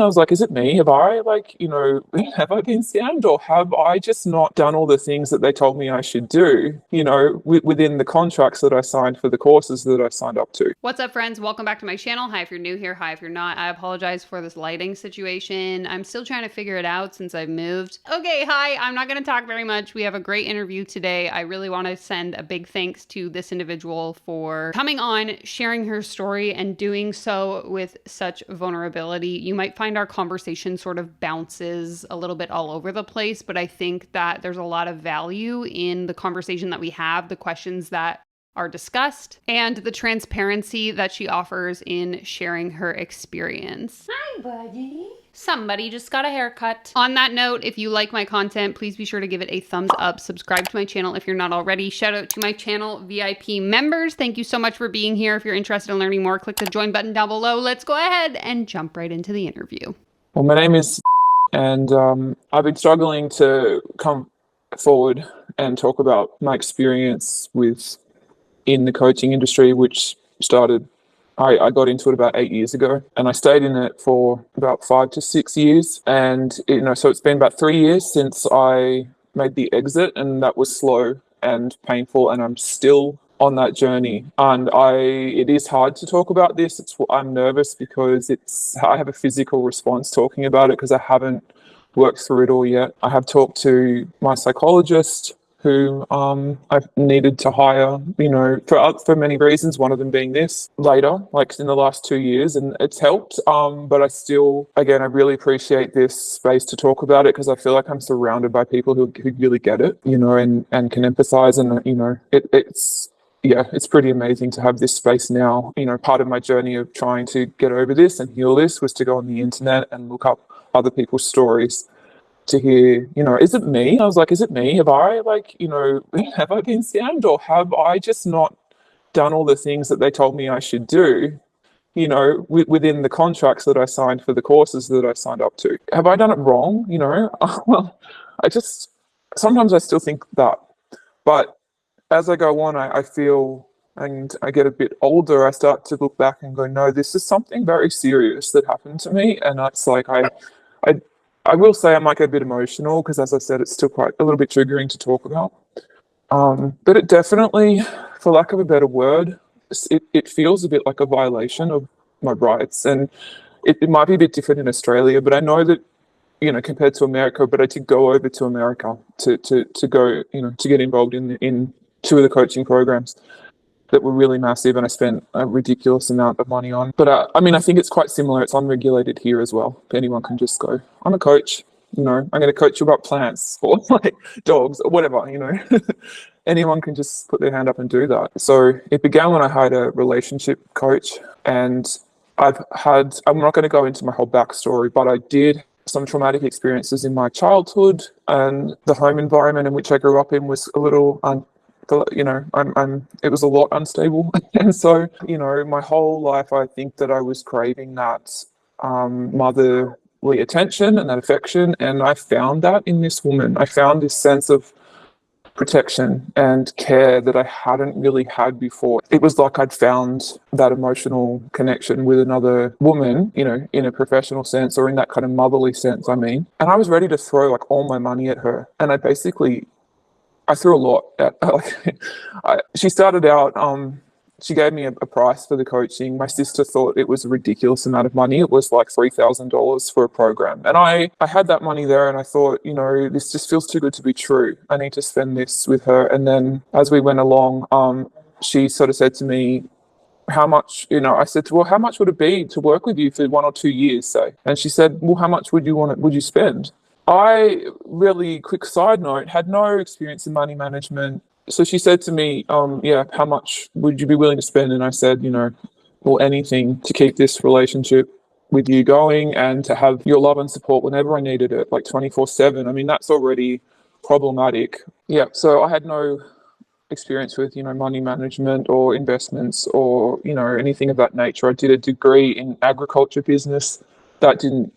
I was like, is it me? Have I, like, have I been scammed, or have I just not done all the things that they told me I should do, within the contracts that I signed for the courses that I signed up to? What's up, friends? Welcome back to my channel. Hi if you're new here, hi if you're not. I apologize for this lighting situation. I'm still trying to figure it out since I've moved. Okay, hi, I'm not gonna talk very much. We have a great interview today. I really want to send a big thanks to this individual for coming on, sharing her story, and doing so with such vulnerability. You might find our conversation sort of bounces a little bit all over the place, but I think that there's a lot of value in the conversation that we have, the questions that are discussed, and the transparency that she offers in sharing her experience. Hi, buddy. Somebody just got a haircut. On that note, if you like my content, please be sure to give it a thumbs up. Subscribe to my channel if you're not already. Shout out to my channel VIP members. Thank you so much for being here. If you're interested in learning more, click the join button down below. Let's go ahead and jump right into the interview. Well, my name is, and I've been struggling to come forward and talk about my experience in the coaching industry, which started, I got into it about 8 years ago, and I stayed in it for about 5 to 6 years. And, so it's been about 3 years since I made the exit, and that was slow and painful, and I'm still on that journey. And it is hard to talk about this. I'm nervous because I have a physical response talking about it because I haven't worked through it all yet. I have talked to my psychologist, who I've needed to hire, for many reasons, one of them being this, later, like in the last 2 years, and it's helped. But I still, again, I really appreciate this space to talk about it because I feel like I'm surrounded by people who really get it, and can empathize, and, it's pretty amazing to have this space now. Part of my journey of trying to get over this and heal this was to go on the internet and look up other people's stories to hear, is it me? I was like, is it me? Have I, have I been scammed, or have I just not done all the things that they told me I should do, within the contracts that I signed for the courses that I signed up to? Have I done it wrong? Well, sometimes I still think that. But as I go on, I feel, and I get a bit older, I start to look back and go, no, this is something very serious that happened to me. And it's like, I will say I might get a bit emotional because, as I said, it's still quite a little bit triggering to talk about. But it definitely, for lack of a better word, it feels a bit like a violation of my rights. And it might be a bit different in Australia, but I know that, compared to America, but I did go over to America to go, to get involved in 2 of the coaching programs that were really massive, and I spent a ridiculous amount of money on. But I think it's quite similar. It's unregulated here as well. Anyone can just go, I'm a coach, I'm going to coach you about plants or like dogs or whatever, Anyone can just put their hand up and do that. So it began when I hired a relationship coach, and I'm not going to go into my whole backstory, but I did some traumatic experiences in my childhood, and the home environment in which I grew up in was a little it was a lot unstable. And so, my whole life, I think that I was craving that motherly attention and that affection. And I found that in this woman. I found this sense of protection and care that I hadn't really had before. It was like I'd found that emotional connection with another woman, in a professional sense, or in that kind of motherly sense, And I was ready to throw like all my money at her. And I threw a lot at she started out, she gave me a price for the coaching. My sister thought it was a ridiculous amount of money. It was like $3,000 for a program. And I had that money there, and I thought, this just feels too good to be true. I need to spend this with her. And then as we went along, she sort of said to me, how much, I said, well, how much would it be to work with you for 1 or 2 years, say? And she said, well, how much would you spend? I, really quick side note, had no experience in money management. So she said to me, how much would you be willing to spend? And I said, well, anything to keep this relationship with you going and to have your love and support whenever I needed it, like 24/7. That's already problematic. Yeah, so I had no experience with, money management or investments or, anything of that nature. I did a degree in agriculture business. That didn't,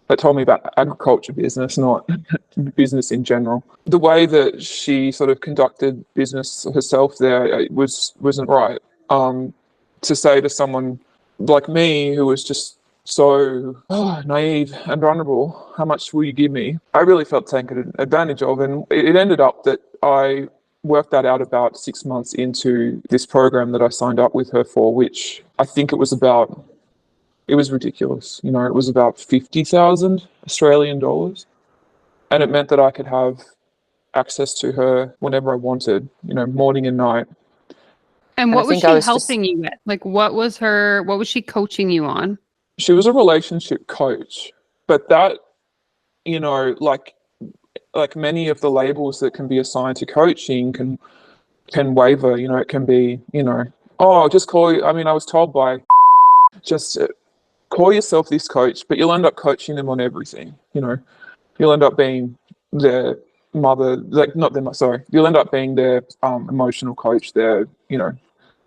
that told me about agriculture business, not business in general. The way that she sort of conducted business herself there wasn't right. To say to someone like me, who was just so naive and vulnerable. How much will you give me? I really felt taken advantage of, and it ended up that I worked that out about 6 months into this program that I signed up with her for, which I think it was ridiculous. You know, it was about 50,000 Australian dollars, and it meant that I could have access to her whenever I wanted, you know, morning and night. And And I what was think I she was just, helping you with? Like, what was she coaching you on? she was a relationship coach, but that, you know, like many of the labels that can be assigned to coaching can waver. You know, it can be, you know, oh, just call you. I mean, I was told by just call yourself this coach, but you'll end up coaching them on everything. You know, you'll end up being their mother, like not their, sorry, you'll end up being their emotional coach, their, you know,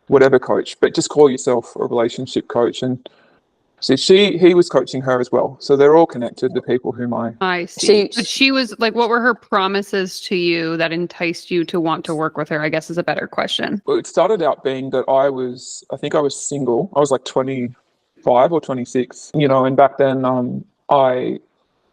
whatever coach, but just call yourself a relationship coach. And so he was coaching her as well. So they're all connected, the people whom I see. She, But she was like, what were her promises to you that enticed you to want to work with her? I guess is a better question. well, it started out being that I think I was single. I was like 25 or 26, you know, and back then,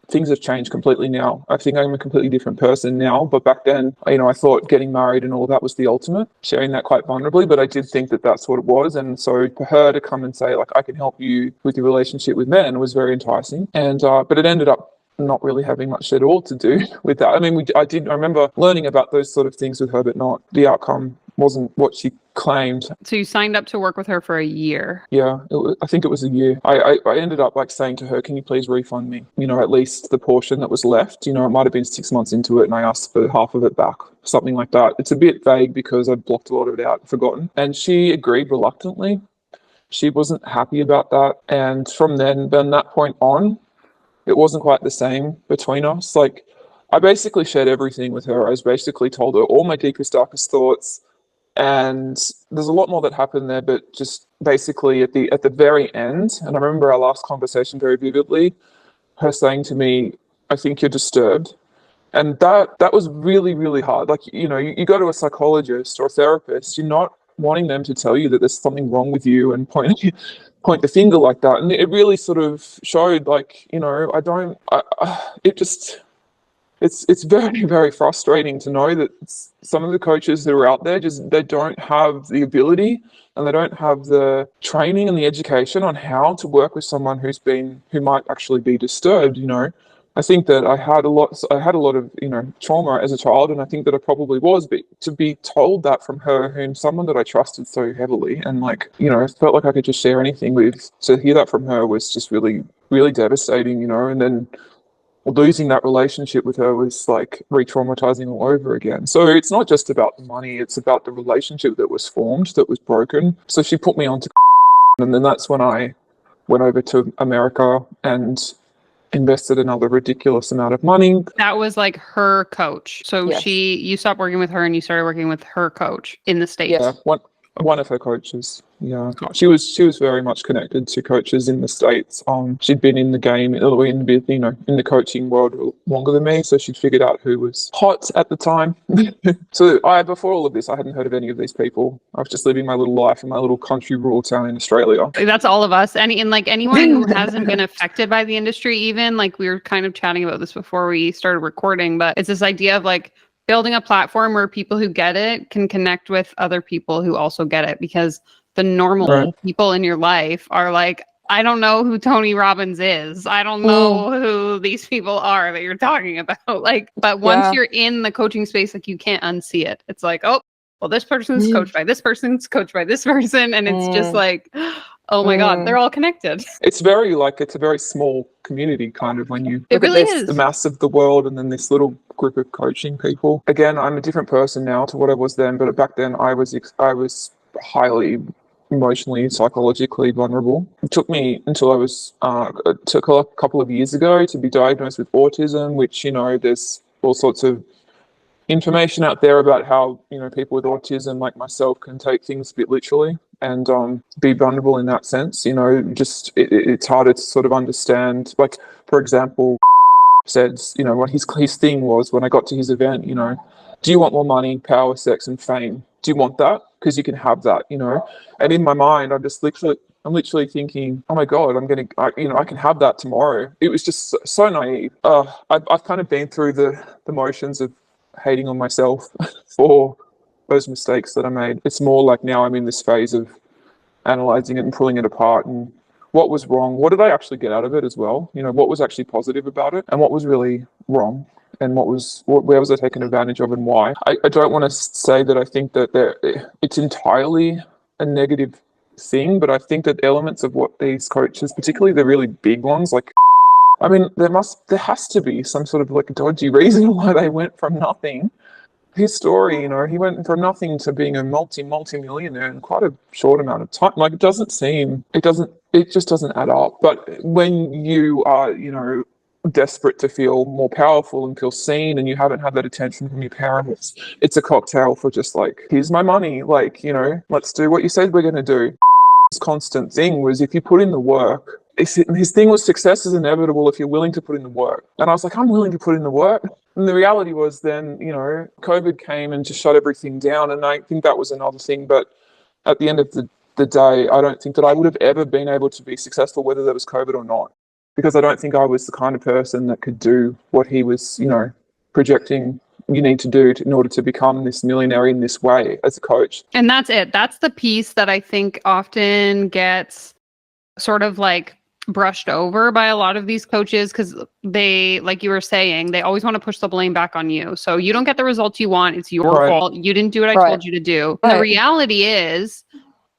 things have changed completely now. I think I'm a completely different person now, but back then, you know, I thought getting married and all that was the ultimate, sharing that quite vulnerably, but I did think that that's what it was. And so for her to come and say, like, I can help you with your relationship with men was very enticing. And, but it ended up not really having much at all to do with that. I mean, I remember learning about those sort of things with her, but not the outcome wasn't what she claimed. So you signed up to work with her for a year. Yeah, I think it was a year. I ended up like saying to her, can you please refund me, you know, at least the portion that was left. You know, it might have been 6 months into it and I asked for half of it back, something like that. It's a bit vague because I'd blocked a lot of it out, forgotten. And she agreed reluctantly. She wasn't happy about that. And from then that point on, it wasn't quite the same between us. Like, I basically shared everything with her. I was basically told her all my deepest, darkest thoughts. And there's a lot more that happened there, but just basically at the very end, and I remember our last conversation very vividly, her saying to me, I think you're disturbed. And that was really, really hard. Like, you know, you go to a psychologist or a therapist, you're not wanting them to tell you that there's something wrong with you and point the finger like that. And it really sort of showed, like, you know, it's very, very frustrating to know that some of the coaches that are out there they don't have the ability and they don't have the training and the education on how to work with someone who might actually be disturbed. You know, I think that I had a lot of, you know, trauma as a child, and I think that I probably was, but to be told that from her, whom someone that I trusted so heavily, and, like, you know, it felt like I could just share anything with, to hear that from her was just really, really devastating, you know. And then losing that relationship with her was like re-traumatizing all over again. So it's not just about the money, it's about the relationship that was formed, that was broken. So she put me onto and then that's when I went over to America and invested another ridiculous amount of money. That was like her coach. So Yes. you stopped working with her and you started working with her coach in the States. Yeah, one of her coaches. Yeah, she was very much connected to coaches in the States. She'd been in the game, in the coaching world longer than me, so she'd figured out who was hot at the time. So before all of this, I hadn't heard of any of these people. I was just living my little life in my little country rural town in Australia. That's all of us. Anyone who hasn't been affected by the industry, even, like, we were kind of chatting about this before we started recording, but it's this idea of like building a platform where people who get it can connect with other people who also get it, because the normal people in your life are like, I don't know who Tony Robbins is. I don't know who these people are that you're talking about. Like, but once you're in the coaching space, like, you can't unsee it. It's like, oh, well, this person's coached by this person's coached by this person. And it's just like, oh my God, they're all connected. It's a very small community, kind of, when you It look really at this, is. the mass of the world and then this little group of coaching people. Again, I'm a different person now to what I was then, but back then I was highly emotionally, psychologically vulnerable. It took me until took a couple of years ago to be diagnosed with autism, which, you know, there's all sorts of information out there about how, you know, people with autism like myself can take things a bit literally and be vulnerable in that sense. You know, just it's harder to sort of understand. Like, for example, said, you know, what his thing was when I got to his event, you know, do you want more money, power, sex, and fame? Do you want that? Because you can have that, you know. And in my mind, I'm I'm literally thinking, oh my God, I can have that tomorrow. It was just so naive. I've kind of been through the motions of hating on myself for those mistakes that I made. It's more like now I'm in this phase of analyzing it and pulling it apart and what was wrong, what did I actually get out of it as well, what was actually positive about it and what was really wrong, and where was I taken advantage of and why. I don't want to say that I think that it's entirely a negative thing, but I think that elements of what these coaches, particularly the really big ones, like, I mean, there has to be some sort of like dodgy reason why they went from nothing. His story, he went from nothing to being a multi-millionaire in quite a short amount of time. Like, it just doesn't add up. But when you are, desperate to feel more powerful and feel seen, and you haven't had that attention from your parents, it's a cocktail for just like, here's my money, like, let's do what you said we're going to do. His constant thing was, if you put in the work, his thing was, success is inevitable if you're willing to put in the work. And I was like, I'm willing to put in the work. And the reality was then, COVID came and just shut everything down. And I think that was another thing. But at the end of the day, I don't think that I would have ever been able to be successful, whether there was COVID or not, because I don't think I was the kind of person that could do what he was, projecting you need to do in order to become this millionaire in this way as a coach. And that's it. That's the piece that I think often gets sort of like brushed over by a lot of these coaches, because they, like you were saying, they always want to push the blame back on you. So you don't get the results you want. It's your fault. You didn't do what I told you to do. And the reality is,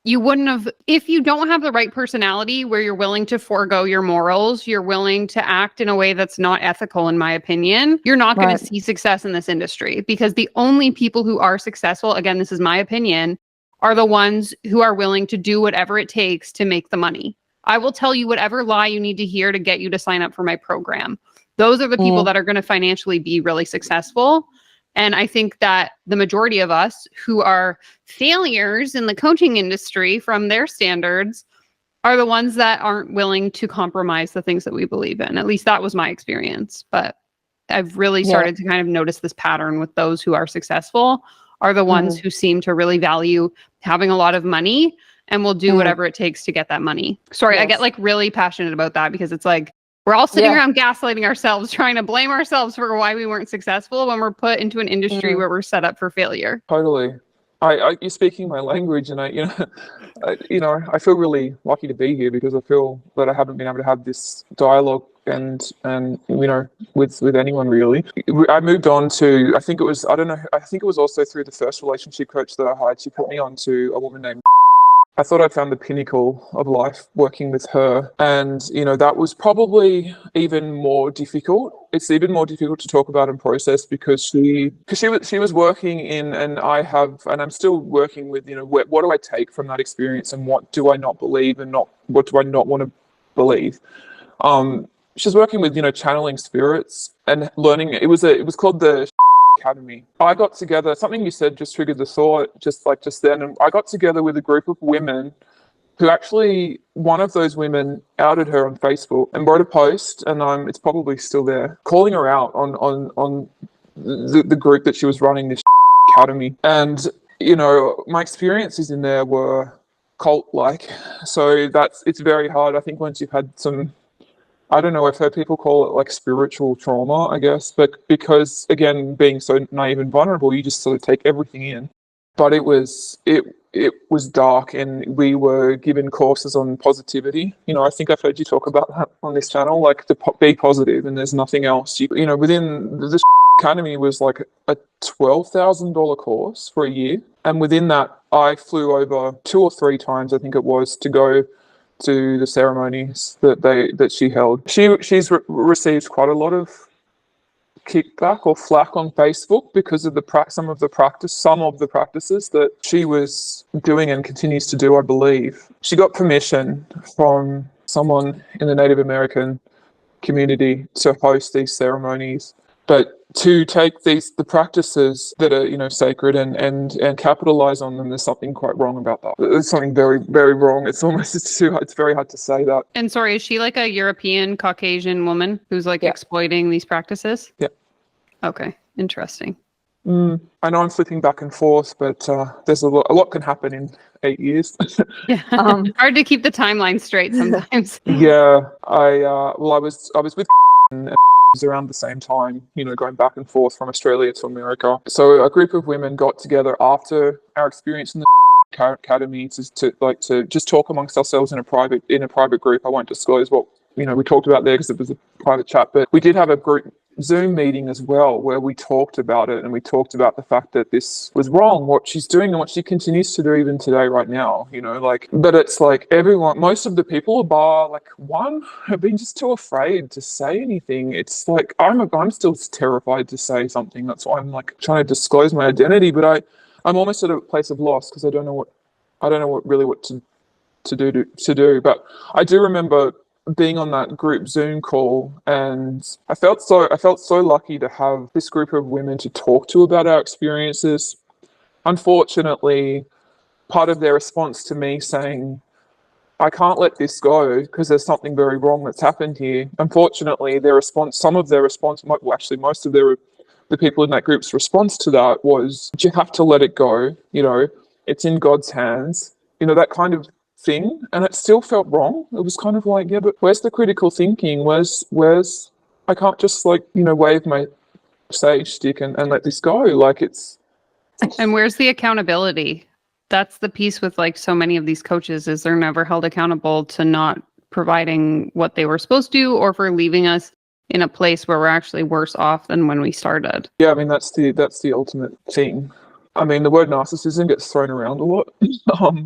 you wouldn't have, if you don't have the right personality where you're willing to forego your morals, you're willing to act in a way that's not ethical, in my opinion, you're not going to see success in this industry, because the only people who are successful, again, this is my opinion, are the ones who are willing to do whatever it takes to make the money. I will tell you whatever lie you need to hear to get you to sign up for my program. Those are the people that are going to financially be really successful. And I think that the majority of us who are failures in the coaching industry from their standards are the ones that aren't willing to compromise the things that we believe in. At least that was my experience. But I've really started to kind of notice this pattern with those who are successful are the ones who seem to really value having a lot of money and will do whatever it takes to get that money. Sorry, I get like really passionate about that, because it's like, we're all sitting around gaslighting ourselves, trying to blame ourselves for why we weren't successful when we're put into an industry where we're set up for failure. Totally. You're speaking my language, and I feel really lucky to be here, because I feel that I haven't been able to have this dialogue and with anyone really. I moved on to, I think it was also through the first relationship coach that I hired. She put me on to a woman named, I thought I found the pinnacle of life working with her. And, that was probably even more difficult. It's even more difficult to talk about and process, because she was working in, and I'm still working with, what do I take from that experience, and what do I not believe, and what do I not want to believe? She's working with, channeling spirits and learning. It was called the Academy. I got together, something you said just triggered the thought just then, and I got together with a group of women who actually, one of those women outed her on Facebook and wrote a post, and it's probably still there, calling her out on the group that she was running, this academy. And my experiences in there were cult-like, so it's very hard. I think once you've had some, I don't know, I've heard people call it like spiritual trauma, I guess, but because, again, being so naive and vulnerable, you just sort of take everything in. But it was dark, and we were given courses on positivity. I think I've heard you talk about that on this channel, like to be positive, and there's nothing else. Within the academy was like a $12,000 course for a year, and within that, I flew over 2 or 3 times, I think it was, to go to the ceremonies that she held. She's received quite a lot of kickback or flack on Facebook because of some of the practices that she was doing and continues to do, I believe. She got permission from someone in the Native American community to host these ceremonies, but to take the practices that are sacred and capitalize on them, there's something quite wrong about that. There's something very, very wrong. It's very hard to say that. And sorry, is she like a European Caucasian woman who's like exploiting these practices? Yeah. Okay, interesting. I know I'm flipping back and forth, but there's a lot can happen in 8 years. Yeah. Hard to keep the timeline straight sometimes. Yeah, I was with and it was around the same time, going back and forth from Australia to America. So a group of women got together after our experience in the academy to just talk amongst ourselves in a private group. I won't disclose what we talked about there because it was a private chat, but we did have a group Zoom meeting as well where we talked about it, and we talked about the fact that this was wrong, what she's doing and what she continues to do even today right now, but it's like most of the people bar like one have been just too afraid to say anything. It's like I'm still terrified to say something. That's why I'm like trying to disclose my identity, but I'm almost at a place of loss because I don't know what to do. But I do remember being on that group Zoom call, and I felt so lucky to have this group of women to talk to about our experiences. Unfortunately, part of their response to me saying, I can't let this go because there's something very wrong that's happened here. Unfortunately, most of the people in that group's response to that was, you have to let it go. It's in God's hands. That kind of thing. And it still felt wrong. It was kind of like, yeah, but where's the critical thinking? Where's I can't just wave my sage stick and let this go. Like it's. And where's the accountability? That's the piece with like so many of these coaches is they're never held accountable to not providing what they were supposed to, or for leaving us in a place where we're actually worse off than when we started. Yeah, I mean that's the ultimate thing. I mean, the word narcissism gets thrown around a lot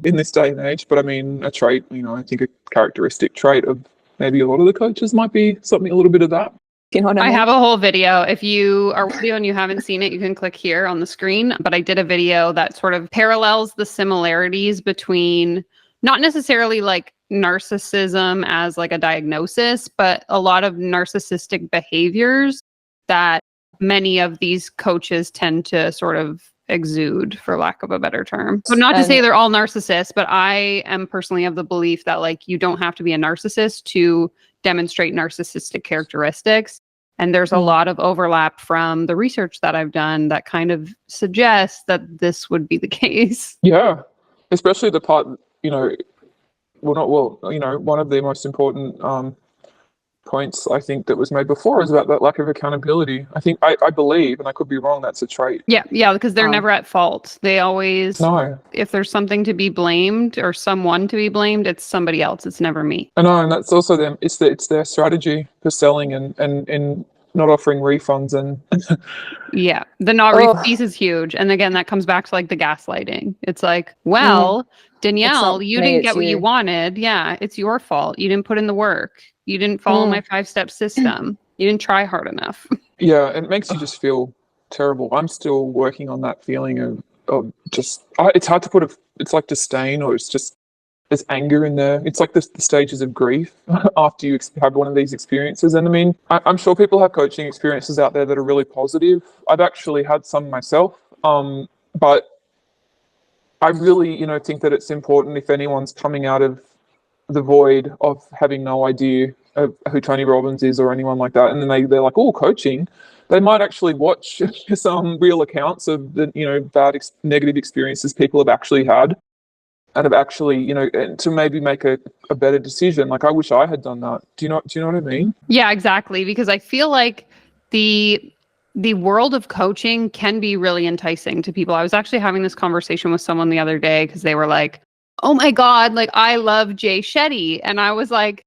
in this day and age, but I mean, a trait, I think a characteristic trait of maybe a lot of the coaches might be something, a little bit of that. You know what I mean? I have a whole video. If you are video and you haven't seen it, you can click here on the screen. But I did a video that sort of parallels the similarities between not necessarily like narcissism as like a diagnosis, but a lot of narcissistic behaviors that many of these coaches tend to sort of exude, for lack of a better term. But not to say they're all narcissists, but I am personally of the belief that like you don't have to be a narcissist to demonstrate narcissistic characteristics. And there's a lot of overlap from the research that I've done that kind of suggests that this would be the case. Yeah, especially the part, one of the most important points I think that was made before is about that lack of accountability. I believe, and I could be wrong, that's a trait. Yeah, because they're never at fault. They always, no. If there's something to be blamed or someone to be blamed, it's somebody else. It's never me. I know, and that's also them. It's their strategy for selling and not offering refunds and. Yeah, the not refund piece is huge, and again, that comes back to like the gaslighting. It's like, well, Danielle, you didn't get what you wanted. Yeah, it's your fault. You didn't put in the work. You didn't follow my 5-step system. You didn't try hard enough. Yeah, it makes you just feel terrible. I'm still working on that feeling of just. It's hard to put it's like disdain, or it's just there's anger in there. It's like the stages of grief after you have one of these experiences. And I mean, I'm sure people have coaching experiences out there that are really positive. I've actually had some myself, but I really, think that it's important if anyone's coming out of the void of having no idea of who Tony Robbins is or anyone like that, and then they're like, oh, coaching, they might actually watch some real accounts of the negative experiences people have actually had, and have actually to maybe make a better decision. Like, I wish I had done that. Do you know what I mean? Yeah, exactly, because I feel like the world of coaching can be really enticing to people. I was actually having this conversation with someone the other day because they were like, oh my God, like I love Jay Shetty. And I was like,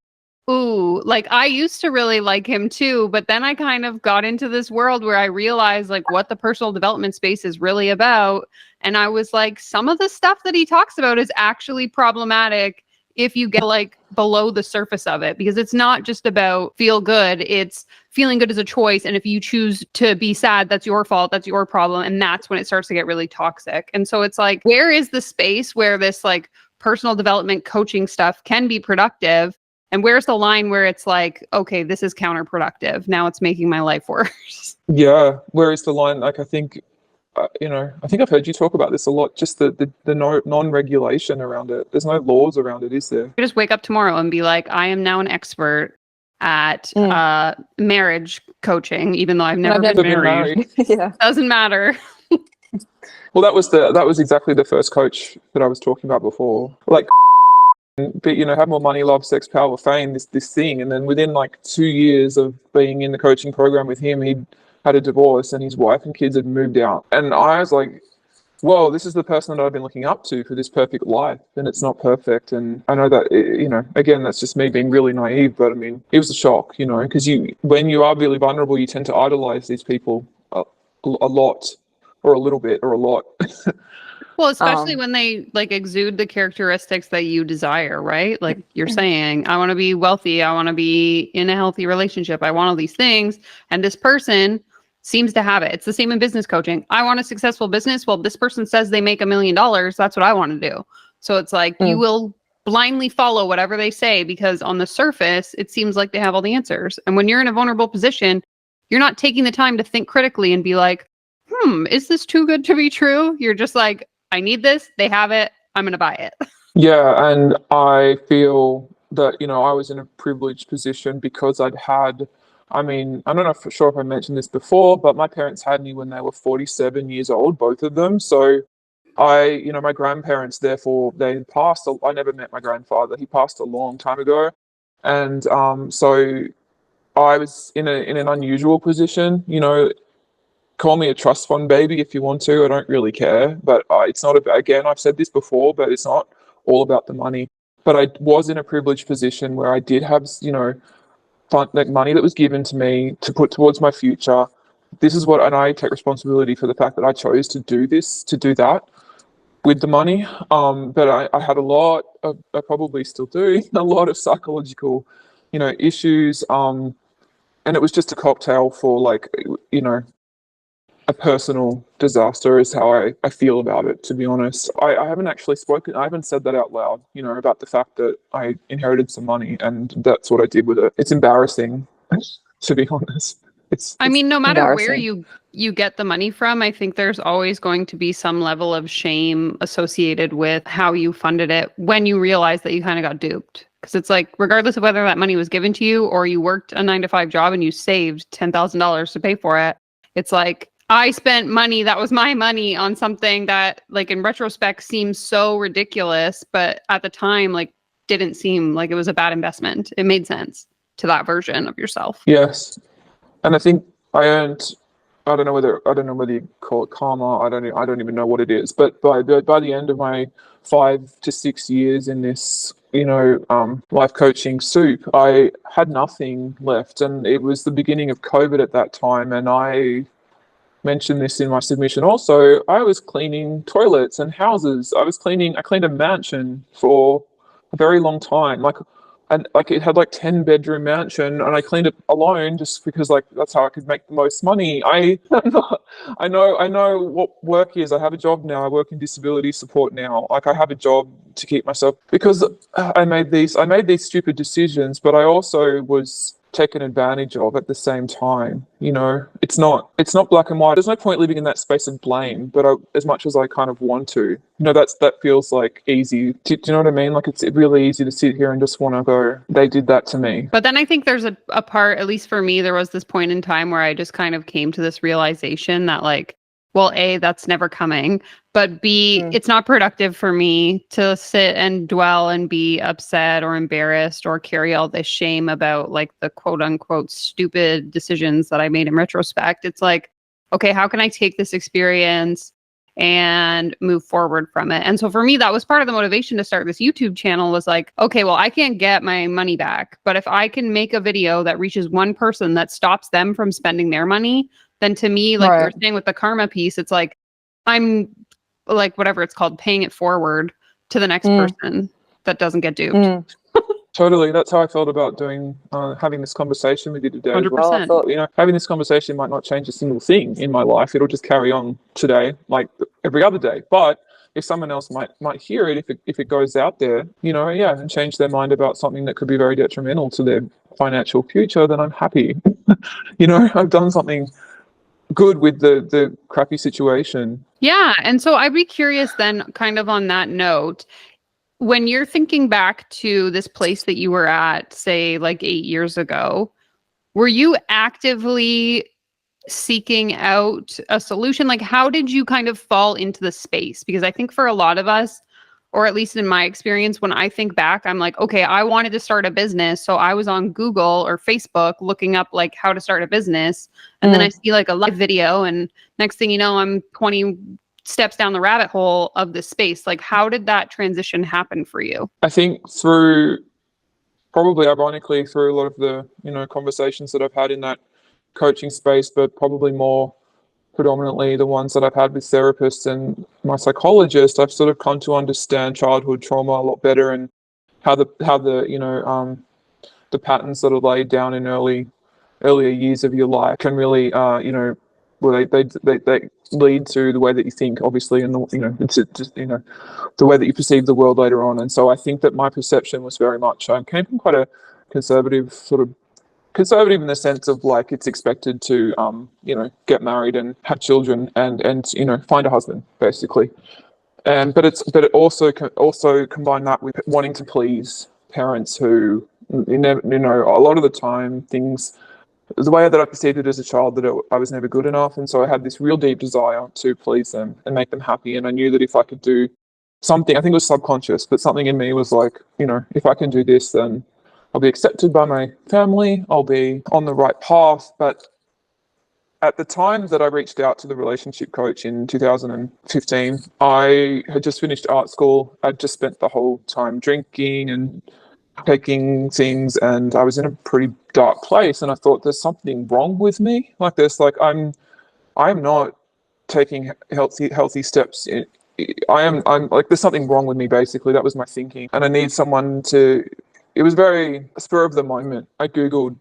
ooh, like I used to really like him too. But then I kind of got into this world where I realized like what the personal development space is really about. And I was like, some of the stuff that he talks about is actually problematic if you get like below the surface of it, because it's not just about feel good. It's feeling good as a choice. And if you choose to be sad, that's your fault. That's your problem. And that's when it starts to get really toxic. And so it's like, where is the space where this like personal development coaching stuff can be productive? And where's the line where it's like, okay, this is counterproductive. Now it's making my life worse. Yeah. Where is the line? Like, I think I've heard you talk about this a lot, just the non-regulation around it. There's no laws around it, is there? You just wake up tomorrow and be like, I am now an expert at marriage coaching, even though I've never been married. Yeah. Doesn't matter. Well, that was exactly the first coach that I was talking about before. Like, but have more money, love, sex, power, fame, this thing, and then within like 2 years of being in the coaching program with him, he had a divorce, and his wife and kids had moved out, and I was like, whoa, this is the person that I've been looking up to for this perfect life, and it's not perfect. And I know that, again, that's just me being really naive, but I mean, it was a shock, because when you are really vulnerable, you tend to idolize these people a lot, or a little bit, or a lot. Well, especially when they like exude the characteristics that you desire, right? Like you're saying, I want to be wealthy, I want to be in a healthy relationship, I want all these things. And this person seems to have it. It's the same in business coaching. I want a successful business. Well, this person says they make $1 million. That's what I want to do. So it's like you will blindly follow whatever they say because on the surface, it seems like they have all the answers. And when you're in a vulnerable position, you're not taking the time to think critically and be like, is this too good to be true? You're just like, I need this. They have it. I'm going to buy it. Yeah, and I feel that, I was in a privileged position because I mean, I don't know for sure if I mentioned this before, but my parents had me when they were 47 years old, both of them. So my grandparents, therefore, they passed. I never met my grandfather. He passed a long time ago. And so I was in an unusual position, call me a trust fund baby if you want to. I don't really care, but it's not about, again, I've said this before, but it's not all about the money. But I was in a privileged position where I did have, like money that was given to me to put towards my future. And I take responsibility for the fact that I chose to do this, to do that with the money. But I had I probably still do, a lot of psychological, issues. And it was just a cocktail for like, a personal disaster is how I feel about it, to be honest. I haven't actually spoken, I haven't said that out loud, about the fact that I inherited some money and that's what I did with it. It's embarrassing, to be honest. I It's mean, no matter where embarrassing. you get the money from, I think there's always going to be some level of shame associated with how you funded it when you realize that you kind of got duped. Because it's like, regardless of whether that money was given to you or you worked a 9 to 5 job and you saved $10,000 to pay for it, it's like, I spent money that was my money on something that, like, in retrospect seems so ridiculous, but at the time, like, didn't seem like it was a bad investment. It made sense to that version of yourself. Yes. And I think I earned, I don't know whether you call it karma. I don't even know what it is. But by the end of my 5 to 6 years in this, life coaching soup, I had nothing left, and it was the beginning of COVID at that time. And I mentioned this in my submission also. I was cleaning toilets and houses. I cleaned a mansion for a very long time. And like it had like 10 bedroom mansion, and I cleaned it alone just because like that's how I could make the most money. I know what work is. I have a job now. I work in disability support now. Like I have a job to keep myself because I made these stupid decisions, but I also was taken advantage of at the same time. It's not black and white. There's no point living in that space of blame, but as much as I kind of want to, that feels like easy. Do you know what I mean? Like it's really easy to sit here and just want to go, they did that to me. But then I think there's a part, at least for me, there was this point in time where I just kind of came to this realization that like, well, A, that's never coming, but B, it's not productive for me to sit and dwell and be upset or embarrassed or carry all this shame about like the quote unquote stupid decisions that I made in retrospect. It's like, okay, how can I take this experience and move forward from it? And so for me, that was part of the motivation to start this YouTube channel was like, okay, well, I can't get my money back, but if I can make a video that reaches one person that stops them from spending their money, then to me, like you were saying with the karma piece, it's like, I'm like, whatever it's called, paying it forward to the next person that doesn't get duped. Totally. That's how I felt about having this conversation with you today. 100%. Well, I thought, having this conversation might not change a single thing in my life. It'll just carry on today, like every other day. But if someone else might hear it, if it goes out there, and change their mind about something that could be very detrimental to their financial future, then I'm happy. I've done something good with the crappy situation. Yeah. And so I'd be curious then, kind of on that note, when you're thinking back to this place that you were at, say, like 8 years ago, were you actively seeking out a solution? Like, how did you kind of fall into the space? Because I think for a lot of us, or at least in my experience, when I think back, I'm like, okay, I wanted to start a business. So I was on Google or Facebook looking up like how to start a business. And then I see like a live video, and next thing you know, I'm 20 steps down the rabbit hole of this space. Like, how did that transition happen for you? I think through, probably ironically, through a lot of the, conversations that I've had in that coaching space, but probably more predominantly the ones that I've had with therapists and my psychologist, I've sort of come to understand childhood trauma a lot better, and how the patterns that are laid down in earlier years of your life can really, well, they lead to the way that you think, obviously, and it's just, the way that you perceive the world later on. And so I think that my perception was very much, I came from quite a conservative in the sense of like it's expected to get married and have children and find a husband, basically. But it also combined that with wanting to please parents who, a lot of the time, things, the way that I perceived it as a child, that I was never good enough. And so I had this real deep desire to please them and make them happy. And I knew that if I could do something, I think it was subconscious, but something in me was like, if I can do this, then I'll be accepted by my family, I'll be on the right path. But at the time that I reached out to the relationship coach in 2015, I had just finished art school. I'd just spent the whole time drinking and taking things, and I was in a pretty dark place, and I thought there's something wrong with me. Like I'm not taking healthy steps. I'm like, there's something wrong with me, basically. That was my thinking. And I need someone to, it was very spur of the moment. I Googled,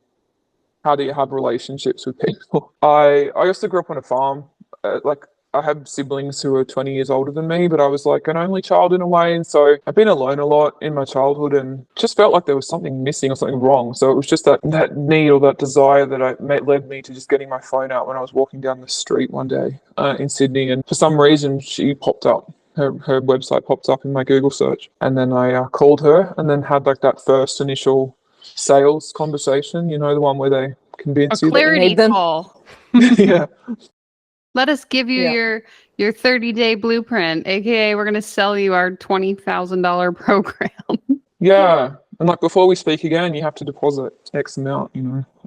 how do you have relationships with people? I also grew up on a farm. I have siblings who are 20 years older than me, but I was like an only child in a way. And so I've been alone a lot in my childhood, and just felt like there was something missing or something wrong. So it was just that need or that desire that led me to just getting my phone out when I was walking down the street one day in Sydney. And for some reason, she popped up. Her website popped up in my Google search. And then I called her, and then had like that first initial sales conversation, the one where they convince a you clarity that you need them. call. Yeah. Let us give you your 30-day blueprint, aka we're going to sell you our $20,000 program. Yeah, and like before we speak again, you have to deposit X amount.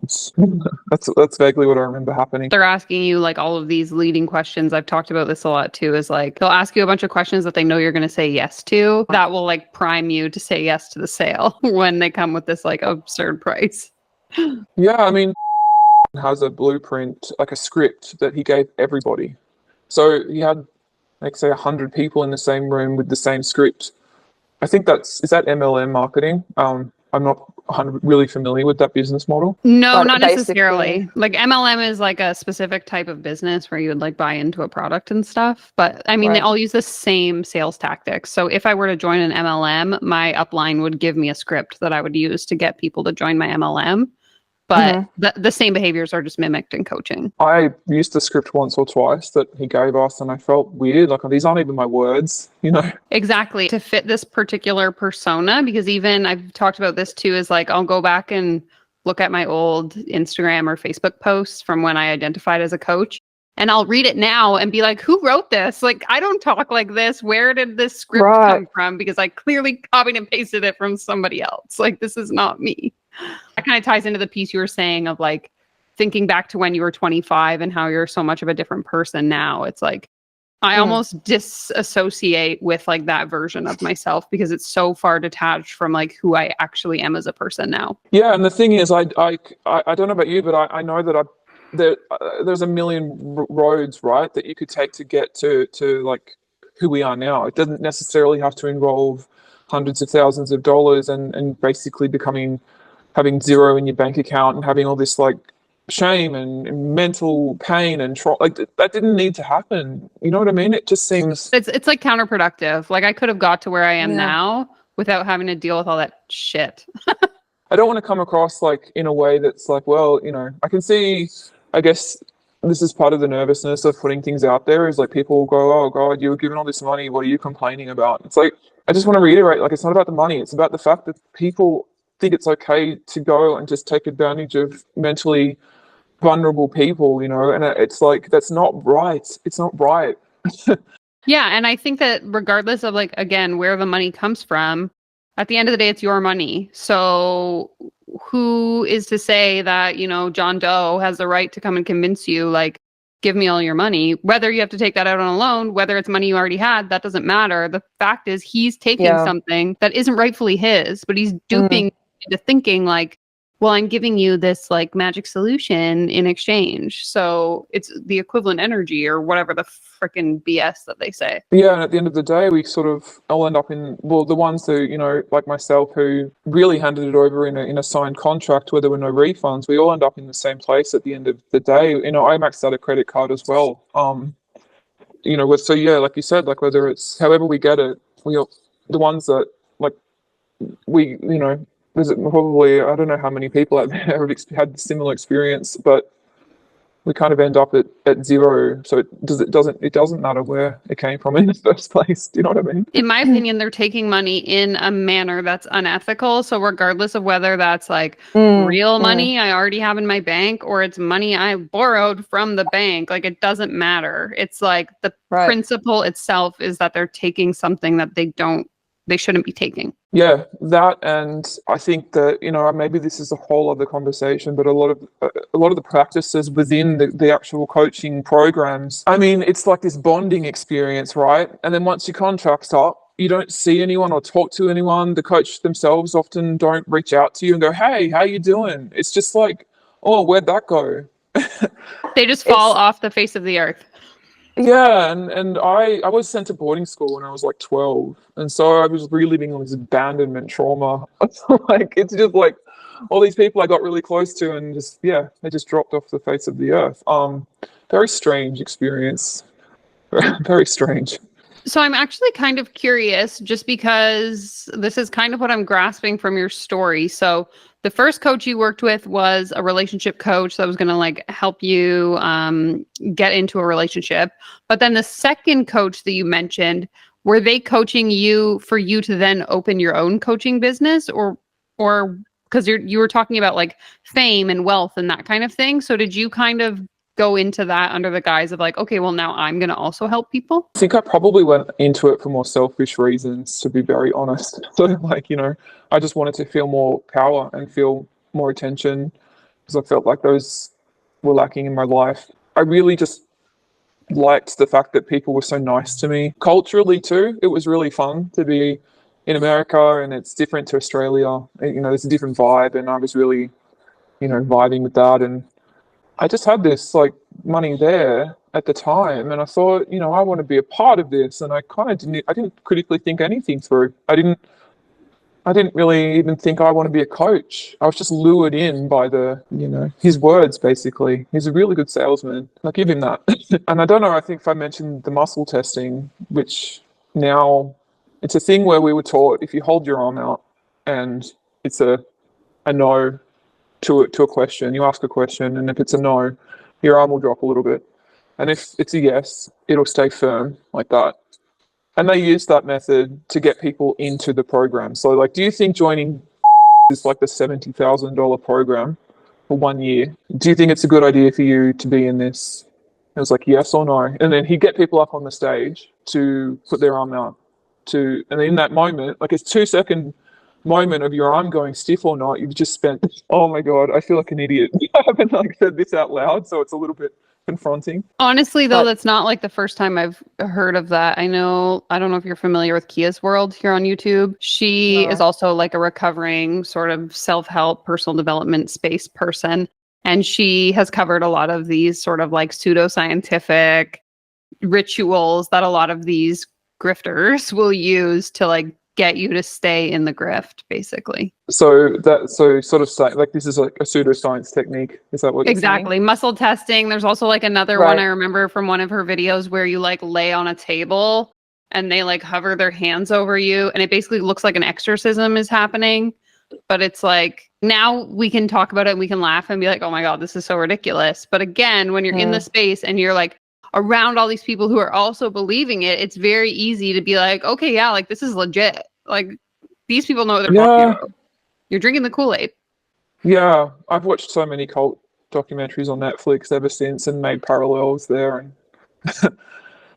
It's, that's vaguely what I remember happening. They're asking you like all of these leading questions. I've talked about this a lot too. Is like they'll ask you a bunch of questions that they know you're going to say yes to. That will like prime you to say yes to the sale when they come with this like absurd price. Yeah, I mean, has a blueprint, like a script that he gave everybody. So he had, like, say, 100 people in the same room with the same script. I think is that MLM marketing? I'm not really familiar with that business model. No, not necessarily. Like MLM is like a specific type of business where you would like buy into a product and stuff. But I mean, they all use the same sales tactics. So if I were to join an MLM, my upline would give me a script that I would use to get people to join my MLM. But the same behaviors are just mimicked in coaching. I used the script once or twice that he gave us, and I felt weird. Like, these aren't even my words, Exactly. To fit this particular persona, because even I've talked about this too, is like, I'll go back and look at my old Instagram or Facebook posts from when I identified as a coach. And I'll read it now and be like, who wrote this? Like, I don't talk like this. Where did this script come from? Because I clearly copied and pasted it from somebody else. Like, this is not me. That kind of ties into the piece you were saying of like thinking back to when you were 25 and how you're so much of a different person now. It's like, I almost disassociate with like that version of myself because it's so far detached from like who I actually am as a person now. Yeah. And the thing is, I don't know about you, but I know that there's a million roads, right, that you could take to get to like who we are now. It doesn't necessarily have to involve hundreds of thousands of dollars and basically having zero in your bank account and having all this like shame and mental pain and like that didn't need to happen. You know what I mean? It just seems it's like counterproductive. Like I could have got to where I am now without having to deal with all that shit. I don't want to come across like in a way that's like, well, I can see, I guess this is part of the nervousness of putting things out there, is like people go, oh God, you were given all this money, what are you complaining about? It's like, I just want to reiterate, like, it's not about the money. It's about the fact that people think it's okay to go and just take advantage of mentally vulnerable people, you know, and it's like, that's not right. It's not right. Yeah, and I think that regardless of like again where the money comes from, at the end of the day it's your money. So who is to say that, John Doe has the right to come and convince you like give me all your money, whether you have to take that out on a loan, whether it's money you already had, that doesn't matter. The fact is he's taking Yeah. something that isn't rightfully his, but he's duping Mm. into thinking like, well, I'm giving you this like magic solution in exchange. So it's the equivalent energy or whatever the freaking BS that they say. Yeah, and at the end of the day, we sort of all end up in, well, the ones who, you know, like myself, who really handed it over in a signed contract where there were no refunds, we all end up in the same place at the end of the day. You know, I maxed out a credit card as well. So yeah, like you said, like whether it's however we get it, we all, the ones that like there's probably, I don't know how many people out there have had similar experience, but we kind of end up at zero. So it doesn't matter where it came from in the first place. Do you know what I mean? In my opinion, they're taking money in a manner that's unethical. So regardless of whether that's like real money I already have in my bank or it's money I borrowed from the bank, like it doesn't matter. It's like the principle itself is that they're taking something that they shouldn't be taking. Yeah, that, and I think that, you know, maybe this is a whole other conversation, but a lot of the practices within the actual coaching programs, I mean, it's like this bonding experience, right? And then once your contract's up, you don't see anyone or talk to anyone. The coach themselves often don't reach out to you and go, "Hey, how you doing?" It's just like, "Oh, where'd that go?" They just fall off the face of the earth. Yeah, and I was sent to boarding school when I was like 12, and so I was reliving all this abandonment trauma. Like it's just like all these people I got really close to, and just yeah, they just dropped off the face of the earth. Very strange experience. Very strange. So I'm actually kind of curious just because this is kind of what I'm grasping from your story. So the first coach you worked with was a relationship coach that was going to like help you get into a relationship. But then the second coach that you mentioned, were they coaching you for you to then open your own coaching business or because you were talking about like fame and wealth and that kind of thing. So did you kind of go into that under the guise of like, okay, well, now I'm going to also help people? I think I probably went into it for more selfish reasons, to be very honest. So like, you know, I just wanted to feel more power and feel more attention because I felt like those were lacking in my life. I really just liked the fact that people were so nice to me. Culturally too, it was really fun to be in America, and it's different to Australia. You know, there's a different vibe, and I was really, you know, vibing with that. And I just had this like money there at the time, and I thought, you know, I want to be a part of this. And I didn't critically think anything through. I didn't really even think I want to be a coach. I was just lured in by his words, basically. He's a really good salesman. I'll give him that. And I don't know, I think if I mentioned the muscle testing, which now it's a thing where we were taught if you hold your arm out and it's a no to a question, you ask a question, and if it's a no, your arm will drop a little bit. And if it's a yes, it'll stay firm like that. And they use that method to get people into the program. So, like, do you think joining is like the $70,000 program for 1 year? Do you think it's a good idea for you to be in this? It was like, yes or no. And then he'd get people up on the stage to put their arm out. And in that moment, like, it's 2 second moment of your arm going stiff or not, you've just spent, oh my God, I feel like an idiot. I haven't like said this out loud, so it's a little bit confronting. Honestly, though, that's not like the first time I've heard of that. I don't know if you're familiar with Kia's World here on YouTube. She is also like a recovering sort of self-help, personal development space person. And she has covered a lot of these sort of like pseudoscientific rituals that a lot of these grifters will use to like get you to stay in the grift, basically. So sort of say, like, this is like a pseudoscience technique. Is that what you're Exactly. saying? Muscle testing. There's also like another one I remember from one of her videos where you like lay on a table and they like hover their hands over you, and it basically looks like an exorcism is happening. But it's like, now we can talk about it and we can laugh and be like, oh my God, this is so ridiculous. But again, when you're in the space and you're like around all these people who are also believing it, it's very easy to be like, okay, yeah, like this is legit. Like these people know what they're talking about. You're drinking the Kool-Aid. Yeah, I've watched so many cult documentaries on Netflix ever since and made parallels there. And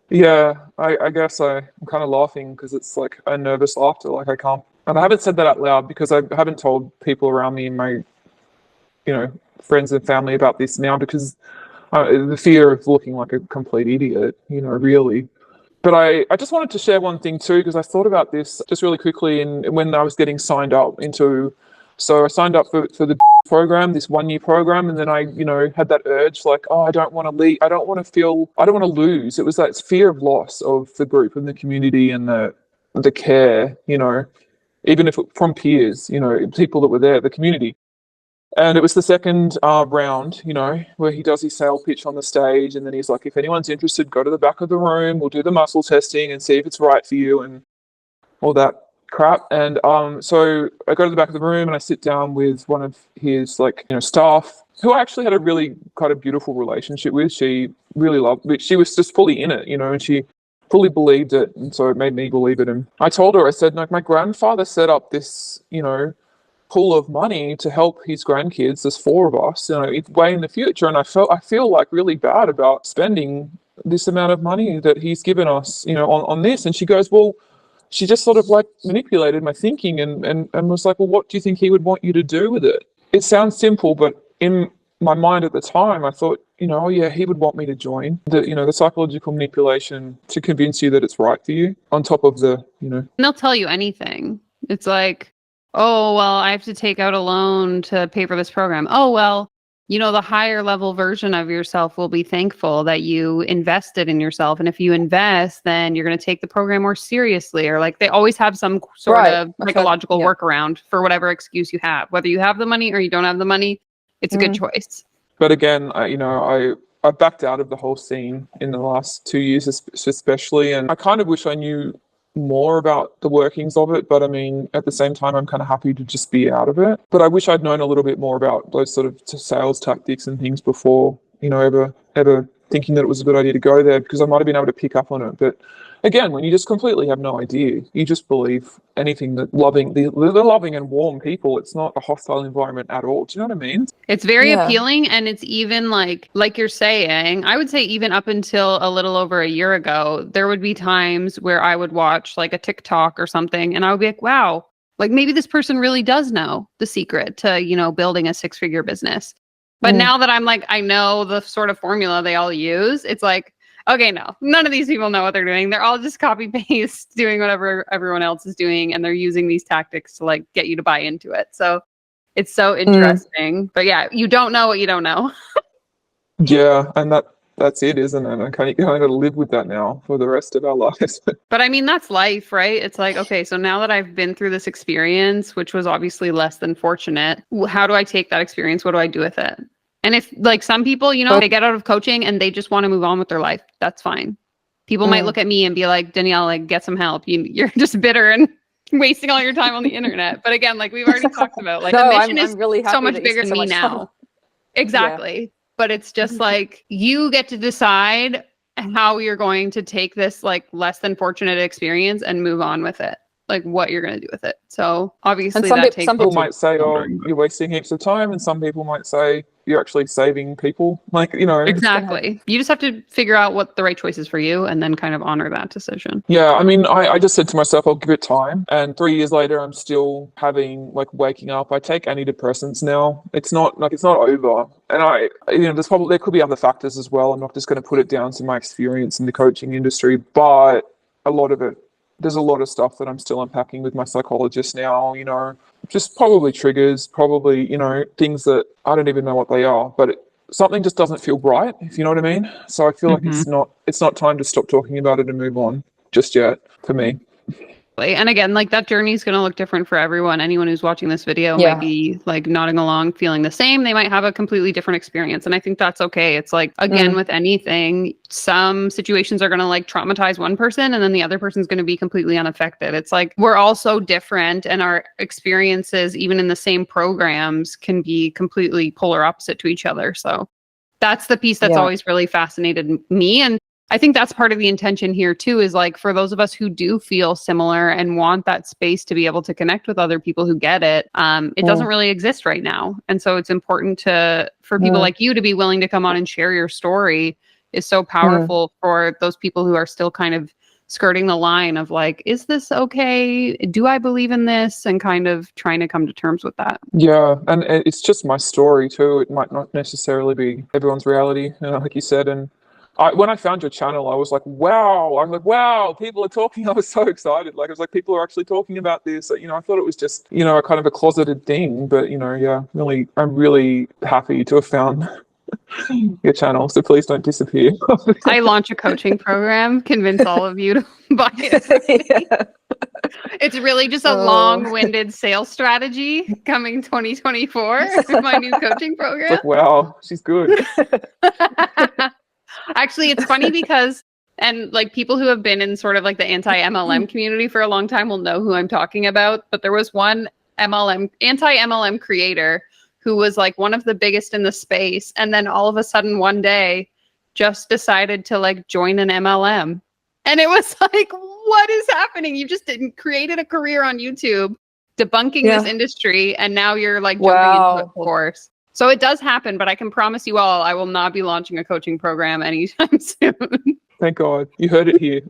yeah, I guess I'm kind of laughing because it's like a nervous laughter. Like I can't, and I haven't said that out loud because I haven't told people around me and my, friends and family about this now because the fear of looking like a complete idiot, really. But I just wanted to share one thing too, because I thought about this just really quickly. And when I was getting signed up so I signed up for the program, this 1 year program. And then I, had that urge like, oh, I don't want to leave. I don't want to lose. It was that fear of loss of the group and the community and the care, even if from peers, people that were there, the community. And it was the second round, where he does his sale pitch on the stage. And then he's like, if anyone's interested, go to the back of the room. We'll do the muscle testing and see if it's right for you and all that crap. And so I go to the back of the room and I sit down with one of his staff who I actually had a really kind of beautiful relationship with. She really loved it. She was just fully in it, and she fully believed it. And so it made me believe it. And I told her, I said, like, my grandfather set up this, pool of money to help his grandkids. There's 4 of us, way in the future, and I feel like really bad about spending this amount of money that he's given us, on this. And she goes, well, she just sort of like manipulated my thinking and was like, well, what do you think he would want you to do with it? It sounds simple, but in my mind at the time, I thought, oh yeah, he would want me to join the psychological manipulation to convince you that it's right for you on top of the. And they'll tell you anything. It's like, oh, well, I have to take out a loan to pay for this program. Oh, well, the higher level version of yourself will be thankful that you invested in yourself. And if you invest, then you're going to take the program more seriously. Or like they always have some sort of psychological workaround for whatever excuse you have. Whether you have the money or you don't have the money, it's a good choice. But again, I backed out of the whole scene in the last 2 years, especially. And I kind of wish I knew more about the workings of it, but I mean, at the same time, I'm kind of happy to just be out of it. But I wish I'd known a little bit more about those sort of sales tactics and things before, ever thinking that it was a good idea to go there, because I might have been able to pick up on it. But again, when you just completely have no idea, you just believe anything that they're loving and warm people. It's not a hostile environment at all. Do you know what I mean? It's very appealing. And it's even like you're saying, I would say even up until a little over a year ago, there would be times where I would watch like a TikTok or something and I would be like, wow, like maybe this person really does know the secret to, building a 6-figure business. But now that I'm like, I know the sort of formula they all use, it's like, okay, no, none of these people know what they're doing. They're all just copy paste doing whatever everyone else is doing. And they're using these tactics to like get you to buy into it. So it's so interesting. But yeah, you don't know what you don't know. Yeah. And that's it, isn't it? I kind of live with that now for the rest of our lives. But I mean, that's life, right? It's like, okay, so now that I've been through this experience, which was obviously less than fortunate, how do I take that experience? What do I do with it? And if like some people, they get out of coaching and they just want to move on with their life, that's fine. People might look at me and be like, Danielle, like get some help. You're just bitter and wasting all your time on the internet. But again, like we've already talked about, like the mission is really so much bigger than me now. Exactly. Yeah. But it's just like you get to decide how you're going to take this like less than fortunate experience and move on with it. Like what you're going to do with it. So obviously some people might say, oh, you're wasting heaps of time. And some people might say you're actually saving people. Like, Exactly. You just have to figure out what the right choice is for you and then kind of honor that decision. Yeah. I mean, I just said to myself, I'll give it time. And 3 years later, I'm still having like waking up. I take antidepressants now. It's not over. And there could be other factors as well. I'm not just going to put it down to my experience in the coaching industry, but there's a lot of stuff that I'm still unpacking with my psychologist now, just probably triggers, things that I don't even know what they are, but something just doesn't feel right, if you know what I mean. So I feel like it's not time to stop talking about it and move on just yet for me. And again, like that journey is going to look different for everyone. Anyone who's watching this video might be like nodding along, feeling the same. They might have a completely different experience. And I think that's okay. It's like, again, with anything, some situations are going to like traumatize one person and then the other person's going to be completely unaffected. It's like, we're all so different and our experiences, even in the same programs, can be completely polar opposite to each other. So that's the piece that's always really fascinated me. And I think that's part of the intention here too, is like for those of us who do feel similar and want that space to be able to connect with other people who get it, it doesn't really exist right now. And so it's important for people like you to be willing to come on and share your story is so powerful for those people who are still kind of skirting the line of like, is this okay? Do I believe in this? And kind of trying to come to terms with that. Yeah, and it's just my story too. It might not necessarily be everyone's reality, like you said. And when I found your channel, I was like, wow! I'm like, wow! People are talking. I was so excited. Like, I was like, people are actually talking about this. I thought it was just, a kind of a closeted thing. But yeah, really, I'm really happy to have found your channel. So please don't disappear. I launch a coaching program, convince all of you to buy it. Yeah. It's really just a long-winded sales strategy coming 2024. My new coaching program. It's like, wow, she's good. Actually, it's funny because, and like people who have been in sort of like the anti-MLM community for a long time will know who I'm talking about. But there was one anti-MLM creator who was like one of the biggest in the space. And then all of a sudden one day just decided to like join an MLM. And it was like, what is happening? You just created a career on YouTube debunking this industry. And now you're like jumping into it full force. So it does happen, but I can promise you all, I will not be launching a coaching program anytime soon. Thank God. You heard it here.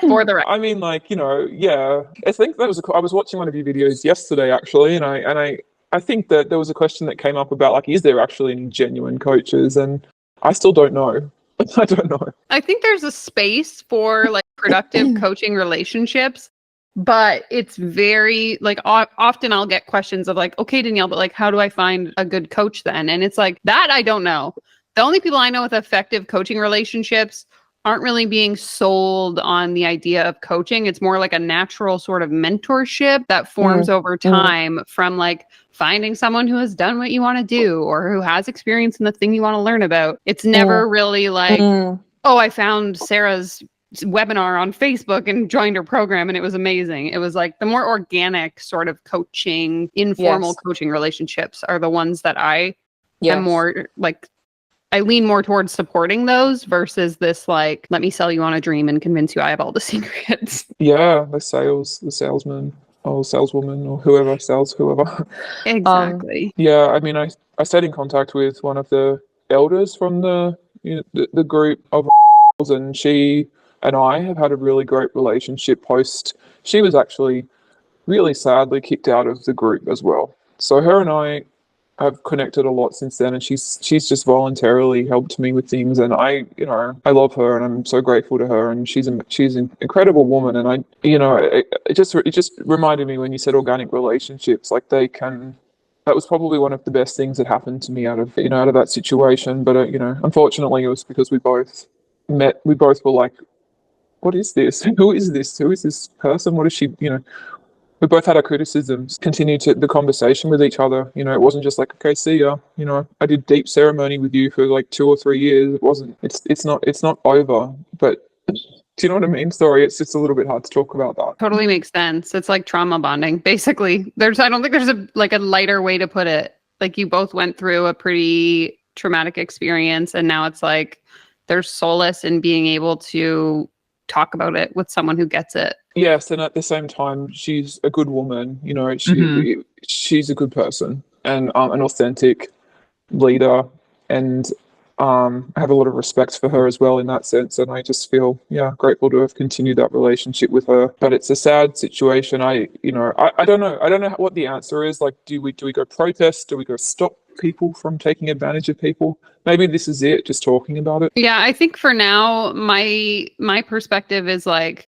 For the record. I mean, like, yeah. I think I was watching one of your videos yesterday, actually, and I think that there was a question that came up about, like, is there actually any genuine coaches? And I still don't know. I don't know. I think there's a space for, like, productive coaching relationships, but it's very, like, often I'll get questions of, like, okay, Danielle, but, like, how do I find a good coach then? And it's like, that I don't know. The only people I know with effective coaching relationships aren't really being sold on the idea of coaching. It's more like a natural sort of mentorship that forms over time from like finding someone who has done what you want to do or who has experience in the thing you want to learn about. It's never really like, oh, I found Sarah's webinar on Facebook and joined her program and it was amazing. It was like the more organic sort of coaching, informal coaching relationships are the ones that I am more like, I lean more towards supporting those versus this, like, let me sell you on a dream and convince you I have all the secrets. Yeah, the salesman or saleswoman or whoever sells whoever. Exactly. Yeah, I mean, I stayed in contact with one of the elders from the group of and she and I have had a really great relationship post. She was actually really sadly kicked out of the group as well. So her and I have connected a lot since then, and she's just voluntarily helped me with things, and I love her, and I'm so grateful to her, and she's an incredible woman, and it just reminded me when you said organic relationships, like that was probably one of the best things that happened to me out of that situation, but unfortunately it was because we both were like, what is this? Who is this? Who is this person? What is she? We both had our criticisms, continued the conversation with each other. It wasn't just like, okay, see ya. I did deep ceremony with you for like 2 or 3 years. It wasn't, it's not over, but do you know what I mean? Sorry, it's just a little bit hard to talk about that. Totally makes sense. It's like trauma bonding, basically. I don't think there's a lighter way to put it. Like you both went through a pretty traumatic experience and now it's like, there's solace in being able to talk about it with someone who gets it. Yes, and at the same time, she's a good woman. She's a good person and an authentic leader, and I have a lot of respect for her as well in that sense. And I just feel grateful to have continued that relationship with her. But it's a sad situation. I don't know what the answer is. Like, do we go protest? Do we go stop people from taking advantage of people? Maybe this is it, just talking about it. Yeah, I think for now, my perspective is like,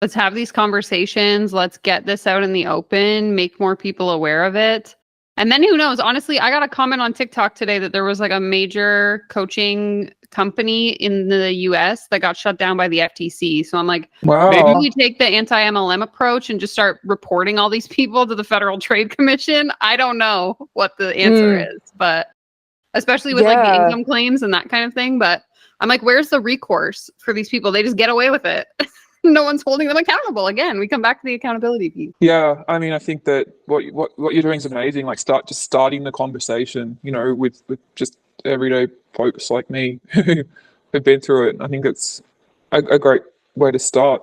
let's have these conversations. Let's get this out in the open, make more people aware of it. And then who knows? Honestly, I got a comment on TikTok today that there was like a major coaching company in the US that got shut down by the FTC. So I'm like, wow. Maybe we take the anti-MLM approach and just start reporting all these people to the Federal Trade Commission. I don't know what the answer is, but especially with like the income claims and that kind of thing. But I'm like, where's the recourse for these people? They just get away with it. No one's holding them accountable. Again, we come back to the accountability piece. Yeah, I mean, I think that what you're doing is amazing. Like starting the conversation, with just everyday folks like me who've been through it. I think it's a great way to start.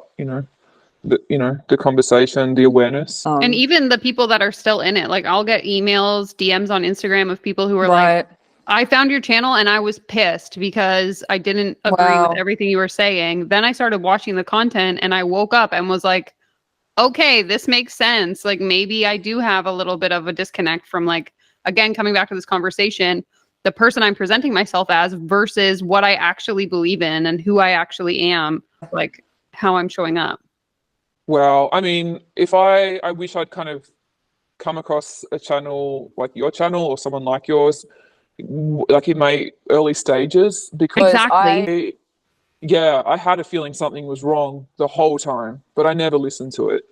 The conversation, the awareness. And even the people that are still in it, like I'll get emails, DMs on Instagram of people who are right. like, I found your channel and I was pissed because I didn't agree with everything you were saying. Then I started watching the content and I woke up and was like, okay, this makes sense. Like maybe I do have a little bit of a disconnect from, like, again, coming back to this conversation, the person I'm presenting myself as versus what I actually believe in and who I actually am, like how I'm showing up. Well, I mean, if I wish I'd kind of come across a channel like your channel or someone like yours, like in my early stages, because Exactly. I had a feeling something was wrong the whole time, but I never listened to it.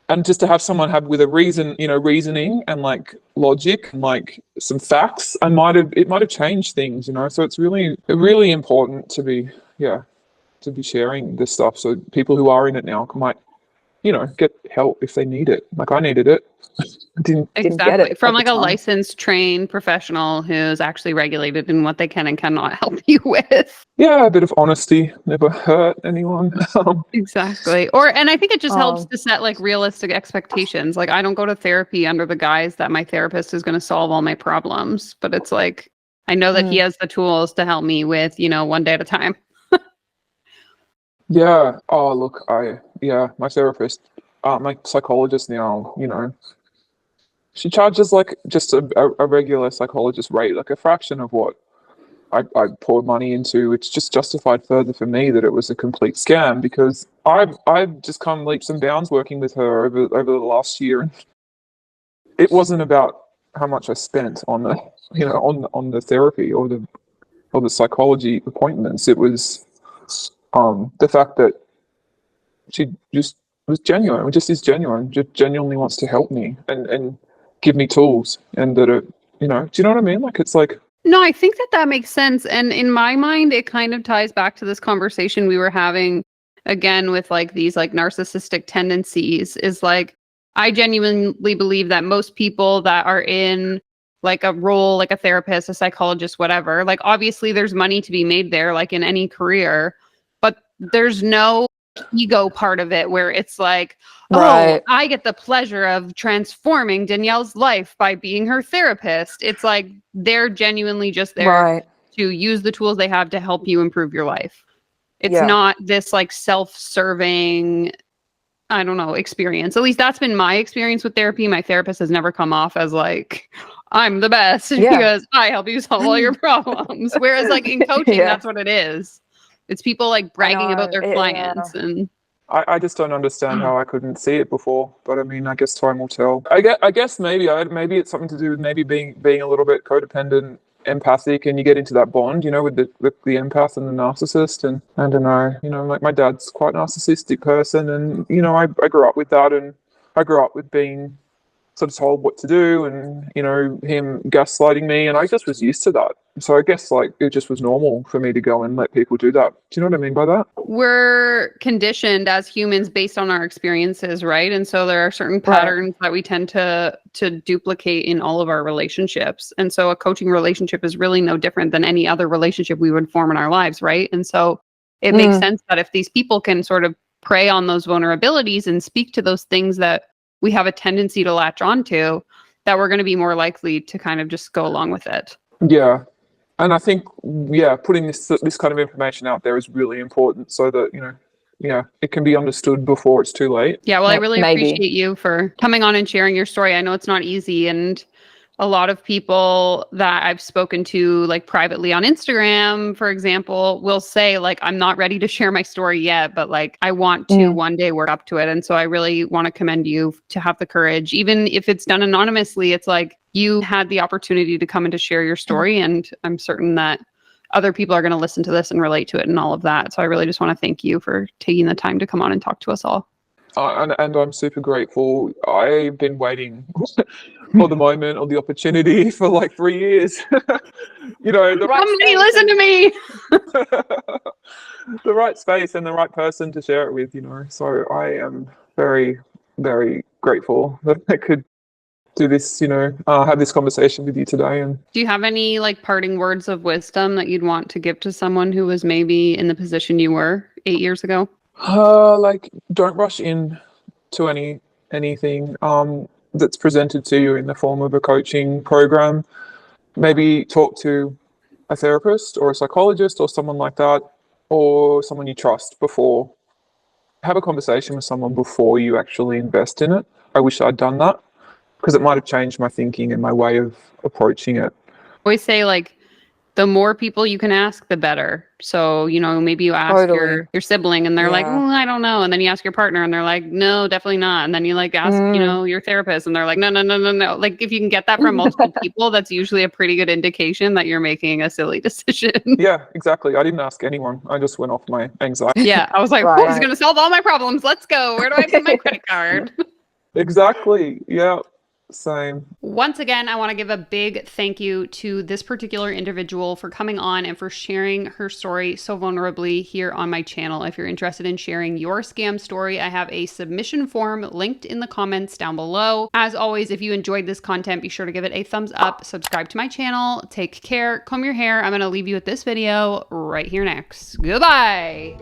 And just to have someone have with a reason, reasoning and like logic and like some facts, it might have changed things. So it's really important to be sharing this stuff so people who are in it now might get help if they need it. Like I needed it. didn't get Exactly. it From at the like a time. licensed, trained professional who's actually regulated in what they can and cannot help you with. Yeah, a bit of honesty never hurt anyone. Exactly. And I think it just helps to set like realistic expectations. Like I don't go to therapy under the guise that my therapist is going to solve all my problems, but it's like I know that he has the tools to help me with, one day at a time. Yeah. Oh, look, my therapist, my psychologist now, she charges like just a regular psychologist rate, like a fraction of what I poured money into. It's just justified further for me that it was a complete scam because I've just come leaps and bounds working with her over the last year, and it wasn't about how much I spent on the on the therapy or the psychology appointments. It was the fact that she just was genuine. It just is genuine. Just genuinely wants to help me and give me tools, and that do you know what I mean? Like it's like. No, I think that makes sense. And in my mind, it kind of ties back to this conversation we were having again with like these like narcissistic tendencies is like, I genuinely believe that most people that are in like a role, like a therapist, a psychologist, whatever, like obviously there's money to be made there, like in any career, but there's no ego part of it where it's like, oh, I get the pleasure of transforming Danielle's life by being her therapist. It's like they're genuinely just there to use the tools they have to help you improve your life. It's not this like self-serving, I don't know, experience. At least that's been my experience with therapy. My therapist has never come off as like, I'm the best because I help you solve all your problems. Whereas like in coaching, that's what it is. It's people like bragging about their clients and I just don't understand how I couldn't see it before, but I mean, I guess time will tell. I guess maybe it's something to do with maybe being a little bit codependent, empathic, and you get into that bond, with the empath and the narcissist. And I don't know, like my dad's quite a narcissistic person, and I grew up with that, and I grew up with being sort of told what to do, and him gaslighting me, and I just was used to that. So I guess like it just was normal for me to go and let people do that. Do you know what I mean by that? We're conditioned as humans based on our experiences, right? And so there are certain patterns that we tend to duplicate in all of our relationships. And so a coaching relationship is really no different than any other relationship we would form in our lives, right? And so it makes sense that if these people can sort of prey on those vulnerabilities and speak to those things that we have a tendency to latch onto, that we're going to be more likely to kind of just go along with it. Yeah. And I think, putting this kind of information out there is really important so that, it can be understood before it's too late. Yeah, well, I really appreciate you for coming on and sharing your story. I know it's not easy, and a lot of people that I've spoken to, like privately on Instagram, for example, will say like, I'm not ready to share my story yet, but like, I want to one day work up to it. And so I really want to commend you to have the courage, even if it's done anonymously. It's like you had the opportunity to come and to share your story. And I'm certain that other people are going to listen to this and relate to it and all of that. So I really just want to thank you for taking the time to come on and talk to us all. And I'm super grateful. I've been waiting for the moment or the opportunity for like 3 years. Somebody listen to me. The right space and the right person to share it with, So I am very, very grateful that I could do this, have this conversation with you today. And Do you have any like parting words of wisdom that you'd want to give to someone who was maybe in the position you were 8 years ago? like, don't rush in to anything that's presented to you in the form of a coaching program. Maybe talk to a therapist or a psychologist or someone like that, or someone you trust before. Have a conversation with someone before you actually invest in it. I wish I'd done that because it might have changed my thinking and my way of approaching it. Always say like the more people you can ask, the better. So, maybe you ask Totally. your sibling and they're like, Yeah. I don't know. And then you ask your partner and they're like, no, definitely not. And then you like ask, your therapist and they're like, no, no, no, no, no. Like if you can get that from multiple people, that's usually a pretty good indication that you're making a silly decision. Yeah, exactly. I didn't ask anyone. I just went off my anxiety. Yeah. I was like, Right. who's going to solve all my problems? Let's go. Where do I put my credit card? Exactly. Yeah. Same. Once again, I want to give a big thank you to this particular individual for coming on and for sharing her story so vulnerably here on my channel. If you're interested in sharing your scam story, I have a submission form linked in the comments down below. As always, if you enjoyed this content, be sure to give it a thumbs up, subscribe to my channel, take care, comb your hair. I'm going to leave you with this video right here next. Goodbye.